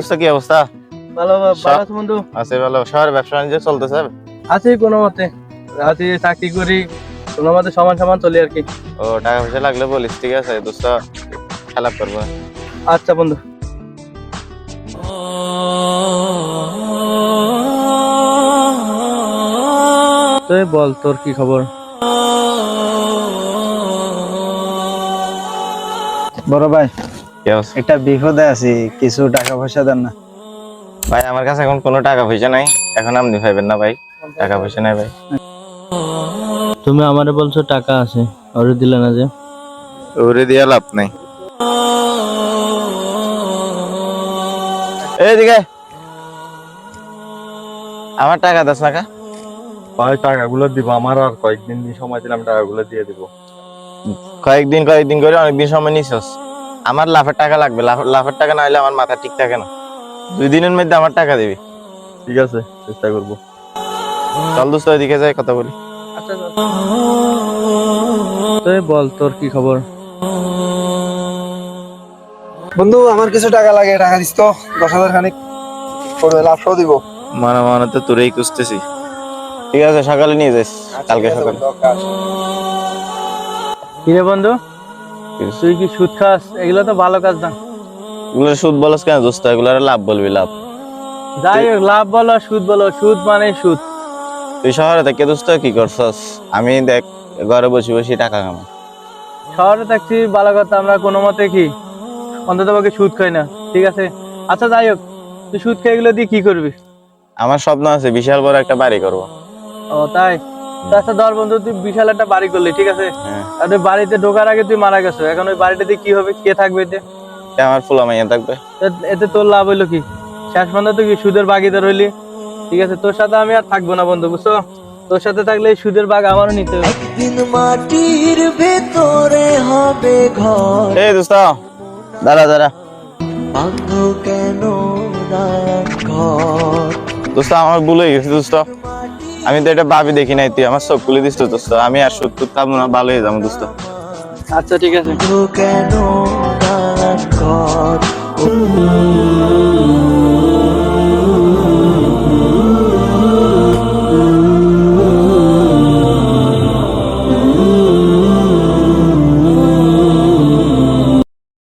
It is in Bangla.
দোস্ত কি অবস্থা? ভালো ভালো আছো বন্ধু? আছে ভালো। শহরে ব্যবসা বাণিজ্য চলতেছে? আছি কোনো মতে, আছি চাকরি করি, কোনো মতে সমান সমান চলি আর কি। ও টাকা পয়সা লাগলে বলিস, ঠিক আছে দোস্ত, খেলাপ করবো। আচ্ছা বন্ধু। তুই বল তোর কি খবর? বড় ভাই, কি অবস্থা? একটা বিপদে আছি, কিছু টাকা পয়সা দেন না। ভাই আমার কাছে এখন কোনো টাকা পয়সা নাই, এখন আপনি ভাইবেন না ভাই, টাকা পয়সা নাই ভাই। তুমি আমারে বলছো টাকা আছে, ওরে দিলে না যে? ওরে দিয়া লাভ নাই। এইদিকে আমার টাকা দাস না কা? ভাই টাকাগুলো দিব, আমার আর কয়েকদিন সময় দিলাম, টাকাগুলো দিয়ে দিব। কয়েকদিন করে অনেকদিন সময় নিছস। আমার লাফের টাকা লাগবে, লাফের টাকা না হলে আমার মাথা ঠিক থাকে না। 2 দিনের মধ্যে আমার টাকা দিবি। ঠিক আছে, চেষ্টা করবো। চল দোস্ত ওইদিকে যাই কথা বলি। আচ্ছা তুই বল তোর কি খবর? বন্ধু, আমার কিছু টাকা লাগে, টাকা দিস তো, 10,000 খানিক করবে, লাভটাও দিব। মানে তো তোরেই খুঁজতেছি। ঠিক আছে সকালে নিয়ে যাস, কালকে সকালে। কিরে বন্ধু, তুই কি সুদ খাস? এগুলো তো ভালো কাজ না। এগুলো সুদ বলস কেন দোস্ত? এগুলো লাভ বলবি, লাভ। যাই হোক, লাভ বলো সুদ বলো, সুদ মানে সুদ। তুই শহরে থেকে দোস্ত কি করছস? আমি দেখ ঘরে বসে বসে টাকা কামাই। শহরে থাকছি ভালো কথা, আমরা কোনো মতে কি অন্তত পক্ষে সুদ খাই না, ঠিক আছে? আচ্ছা যাই হোক, তুই সুদ খেয়ে এগুলো দিয়ে কি করবি? আমার স্বপ্ন আছে বিশাল বড় একটা বাড়ি করব। ও তাই? তো আচ্ছা ধর বন্ধু, তুই বিশাল একটা বাড়ি করলি, ঠিক আছে? হ্যাঁ, আর তুই বাড়িতে ঢোকার আগে তুই মারা গেছো, এখন ওই বাড়িটাতে কি হবে, কে থাকবে এতে? তা আমার ফুলা মাইয়া থাকবে। এতে তোর লাভ হইলো কি? শেষ পর্যন্ত তুই কি সুদের ভাগিদার হইলি? ঠিক আছে, তোর সাথে আমি আর থাকবো না বন্ধু, বুঝছো? তোর সাথে থাকলে এই সুদের ভাগ আমারও নিতে হবে। একদিন মাটির ভেতরে হবে ঘর, এই দোস্ত দাঁড়া বাঁধ কেন না ঘর। দোস্ত, আমার ভুল হয়ে গেছে দোস্ত। আমি তো এটা ভাবি দেখি নাই, তুই আমার চোখ খুলে দিস তো দোস্ত। আমি আর সুদ টুদ খাবো না, ভালো হয়ে যাবো দোস্ত। আচ্ছা ঠিক আছে। বাঁধ কেন